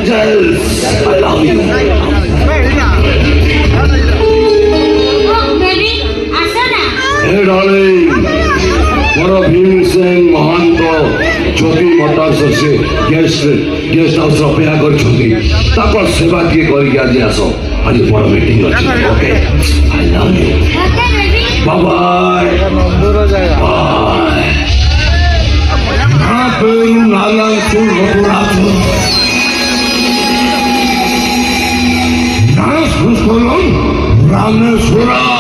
angels. I love you. Hey darling, ମୋର Bhima Singh Mahanta Jyoti motors ସେ guest house ଅପେକ୍ଷା କରିଛନ୍ତି ତାଙ୍କର ସେବା କିଏ କରିକି ଆଜି ଆସ ଆଜି ବଡ଼ ମିଟିଂ ଅଛି okay I love you bye bye పేరు నాగేశ్వర రామేశ్వరం